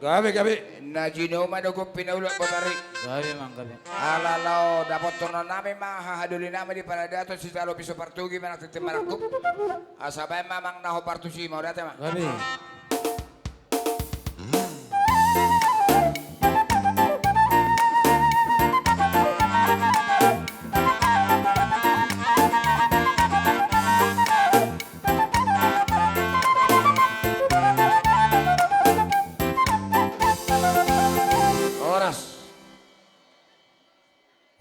Gabi. Na ginoma na kong pinaulot mo tari. Gabi mang gabi. Alalaw, dapat tunan namin mahahaduli namin di para dato si Talo Piso Partugi man at timarakop. Asabay mamang naho partusi mo dati ma. Gabi. Oras.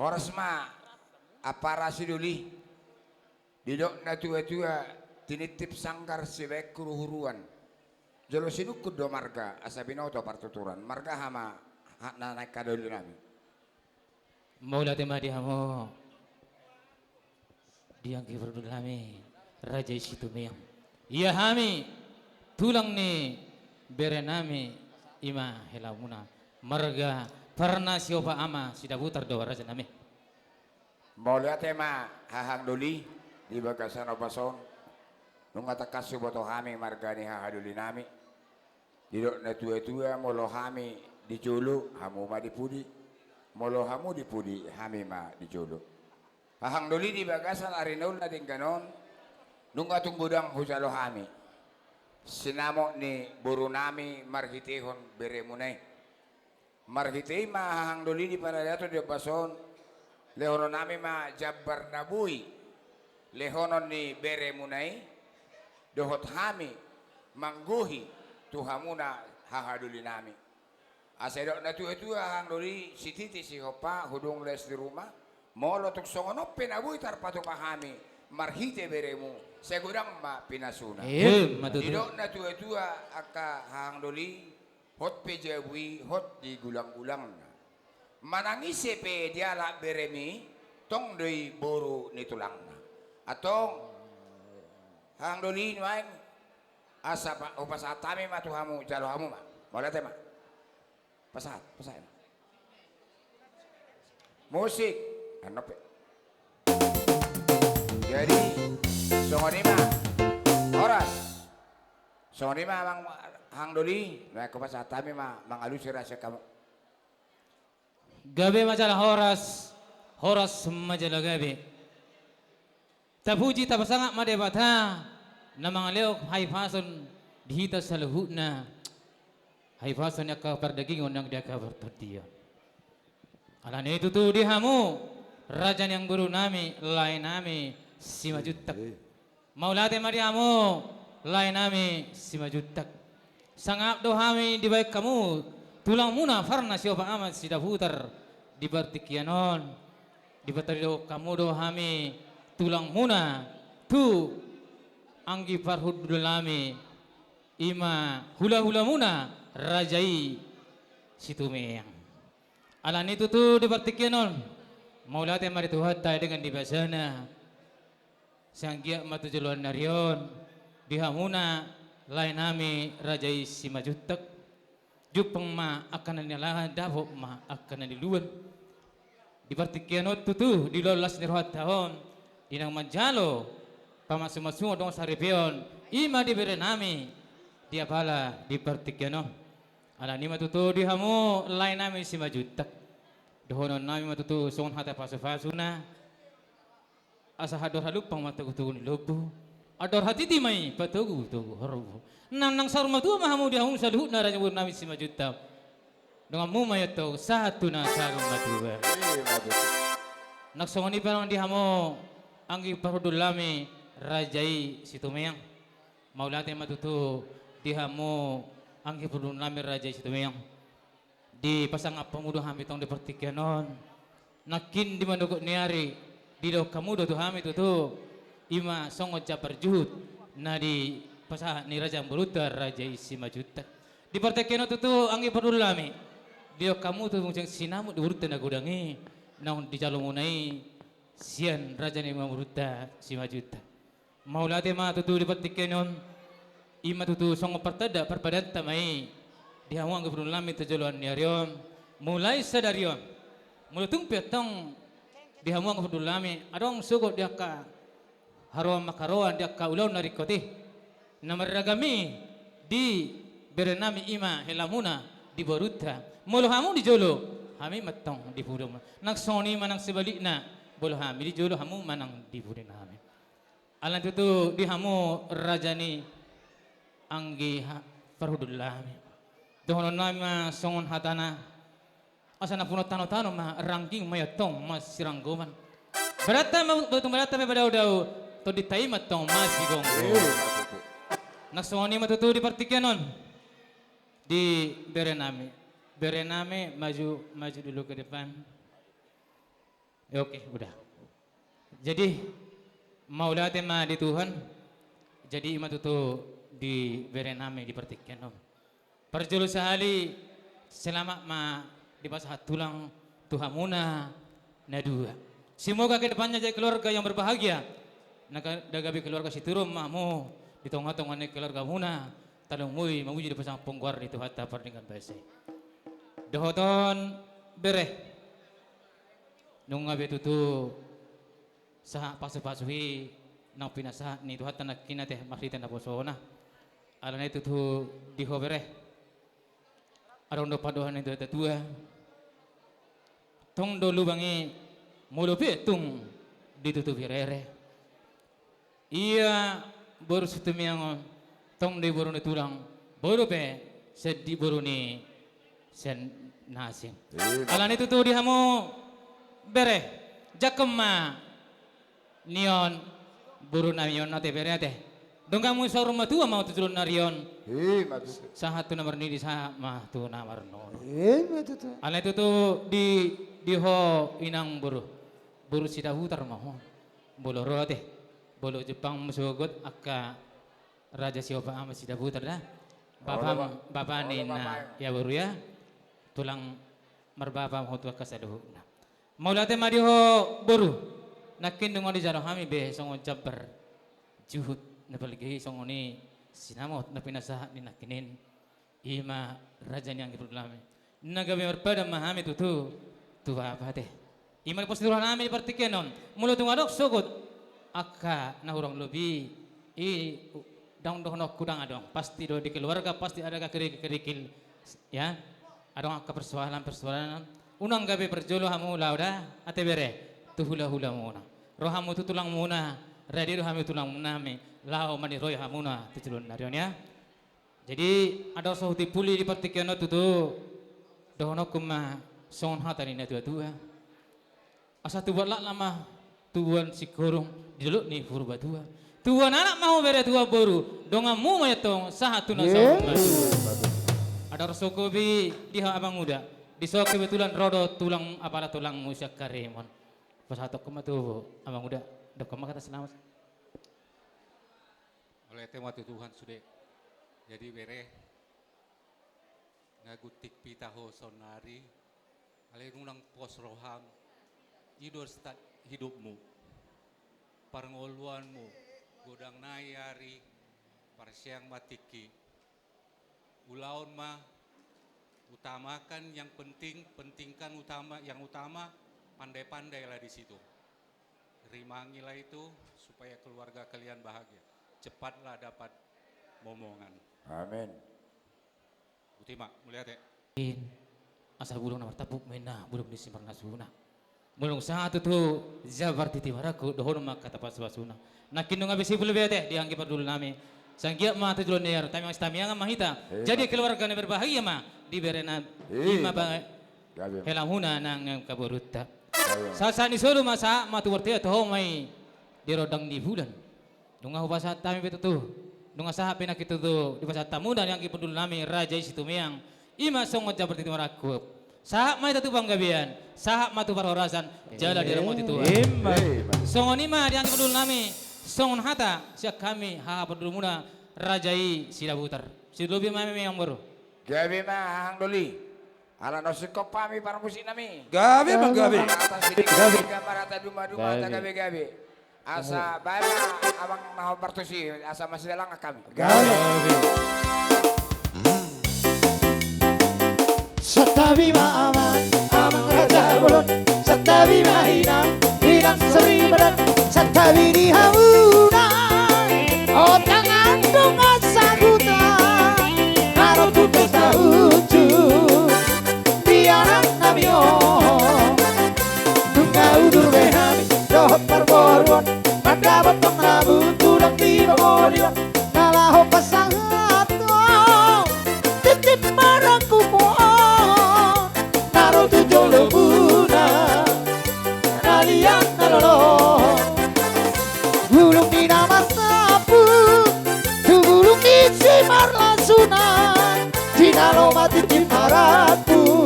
Oras ma. Apara si Duli. Didok na tua-tua tinitip sangkar si Bek kuruhuruan. Jalo sinukod do marga asa binoto partuturan. Marga hama hak na naik kaduli namin. Maula tema dia mo. Diang kiberdul kami. Raja situ meyang. Iya hami. Tulang ni berenami ima helamuna. Marga pernah siopa ama sida putar do raja nami. Maulia tema hahang duli di bagasan obason. Nung atakas suboto hami marga ni hahaduli nami. Didok na tua-tua molo hami diculu hamu ma dipudi. Molo hamu dipudi hami ma diculu. Hahang duli di bagasan arinol na din ganon. Nung atong budang husalo hami. Sinamo ni buru nami marhitihon beremunay. Marhitih mahahang duli di para dato di bason. Lehonon nami ma jabar nabuy. Lehonon ni beremunay. Dohot hami mangguhi tuhamuna hahaduli nami. Asedok na tu hahang duli si titi si hopa hudung les di rumah. Molo tuk songono penabuy tarpatu pahami. Marhite beremu segudang ma pinasuna. Matutu. Didok na tua aka hahang duli hot pejawi hot di gulang-gulang na. Manangisi pe diala beremi tong doi boru ni tulang na. Atong hahang duli nuain asa pa upasatami matuhamu jalo hamu ma. Boleh tema. Pasat. Musik ano pe. Jadi songonima oras songonima mang hang doli na ko pasatami mangalus rasa kamu. Gabi majalah horas majalah gabi. Tapuji tapasanga madebata na mga leok haifason dihita sa luhut na haifason ya ka perdagingon yang dia ka bertadian. Alan itu tu dihamu rajan yang guru nami lain nami si majutak. Maulate mariamu lain nami si majutak. Sangap dohami di baik kamu tulang muna farna siapa amat si daputar di bartikianon di batarido kamu dohami tulang muna tu anggi farhud dulami ima hula muna rajai situ meyang. Alan itu tu di bartikianon maulate mari tuhat tay dengan di basana sanggia matu jaluan narion dihamuna lain nami rajai si majutak jupeng ma akan nilahan dapok ma akan niluan di partikianot tutu di lolas nirhat tahun dinang manjalo pamasu-masu dong saripion ima di berenami dia pala di partikiano ala ni matutu dihamu lain nami si majutak dohonon nami matutu songon hata pasu-pasuna asa hador halupang matagutugo ni lobo ador hati di may patugu tugu harubo nang saruma tu mahamu dia hum saluhut na raja nami si majuta dengan mu mayato satu na saruma tu naksongoni parang di hamo anggi parudul lami rajai situmeyang maulate matutu di hamo anggi parudul lami rajai situmeyang di pasang apa mudah hami tong di pertikianon nakin di mandugo niari di do kamu do tu hami tu ima songo jabar juhud na di pasah ni raja berutar raja isi majuta di partai keno tu anggi perdulami dia kamu tu mungkin sinamu di urutan aku dangi naun di jalur munai sian raja ni mamuruta si majuta maulate ma tu di partai keno ima tu songo pertada perpadan tamai dia mau anggi perdulami tu jaluan niarion mulai sadarion mulai tung petong dia mau anggi perdulami adong sugot dia ka haruan makaroan dia kaulaw narikoti namaragami di berenami ima helamuna di Boruta. Mulu hamu di Jolo, kami matong di Pudong. Nagsoni manang sebalikna, bolo kami di Jolo, hamu manang di Pudong kami. Alam itu di hamu rajani anggi farhudullah. Dohonon nama songon hatana. Asa na puno tano-tano ma ranking mayatong mas siranggoman. Berata pada daw to di tayo matong mas sigong. Nagsoni matutu di partikenon di Berename. Berename maju dulu ke depan. Oke, udah. Jadi mau lihat ma di Tuhan. Jadi matutu di Berename di partikenon. Perjulu sehali selama ma di pasah tulang Tuhan muna na dua. Semoga ke depannya jadi keluarga yang berbahagia. Dagabi keluarga si turun mamu di tengah-tengah keluarga muna talong mui mamuji di pasang pungguar itu hatta perdingan base. Dohoton bere nung ngabe tutu sah pasu-pasui nang pinasa ni itu hatta nakina teh maksita na posona. Alana itu tu diho bere. Arong do padohan itu tua. Tong dulu bangi mulu petung ditutup rere. Iya baru setumiang tong di baru ni tulang baru pe sedih baru ni sen nasing. Alan itu tuh dihamu bere jakema nion baru namion nate bere teh. Dong kamu sa rumah tua mau tutulun narion. Sahatu nomor ni di sah mah tu nomor non. Alan itu tuh di ho inang baru sida hutar mah. Boloro teh. Bolo Jepang musugot akka Raja Siopa ama sida butar dah. Bapa ni na ya baru ya. Tulang merbapa mau tua kasaduh. Maulate mariho baru. Nakin dengan di jaro kami be songo jabar juhud na palagi songo ni sinamot na pinasa ni nakinin. Ima raja ni ang gipulami. Nagabi merpada mahami tutu tua apa teh. Ima posituran nami di partikenon. Mulut tumadok sugot. Aka nahurang lebih dang dohno kudang adong pasti do di keluarga pasti ada kerikil ya adong aka persoalan unang gabe perjolo hamu lauda ate bere tu hula muna rohamu tu tulang muna radi rohamu tulang muname lao mani roy hamuna tutulun narion ya jadi ada sahuti puli di partikeno tutu dohno kuma son hatani na tua asa tu buat lama tuan si korong diluk ni purba tua. Tuan anak mau bere tua baru. Dongamu mayatong sahatu na sa ada rasokobi diha abang muda. Disok kebetulan rodo tulang apalah tulang musyak karemon. Pas hatok kematu abang muda. Dok kata selamat. Oleh tema Tuhan sudah. Jadi bere ngagutik pitaho sonari. Ale ngunang pos roham. Idor start hidupmu, parngoluanmu, godang nayari, parsiang matiki, ulaun mah, utamakan yang pentingkan yang utama, pandai-pandailah di situ. Rimangilah itu supaya keluarga kalian bahagia. Cepatlah dapat momongan. Amin. Utima, melihat ya. Asa bulong na martapuk mena, bulong disimpan nasuna. Mulung satu tu zabar titi waraku dohon mak kata pas wasuna. Nakin nung abis ibul bete dianggi perdul nami. Sanggiap mah tu dulu near tamang stamiang mahita. Jadi keluarga ni berbahagia mah di berena lima bang helamuna nang kaburutta. Sasa ni solo masa matu bertia toh mai di rodang di bulan. Nunga hubasa tami betu tu. Nunga saha penak itu tu di pasat tamu dan yang perdul nami raja situ meang. Ima songot jabar titi waraku. Sahak mai tatu banggabian, sahak matu parorasan, jala di remoti Tuhan. Songon ima yang pedul nami, songon hata siak kami ha pedul muna rajai sida butar. Sida lebih mami yang baru. Gabi mah hang doli. Ala no sikop pami para musik nami. Gabi bang gabi. Gabi gambar ata duma-duma ata gabi. Asa bae abang mau partusi asa masih dalang kami. Gabi. Satabi ma'ama, amang raja bulon. Satabi ma'inang, hinang seri badan. Satabi di hamuna, otang andong asagutan. Harap putus na ujung. maratu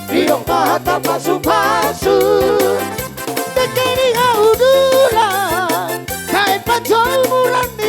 Iyong mahata pasu-pasu Tekeni audulan Kahit pa jauh murang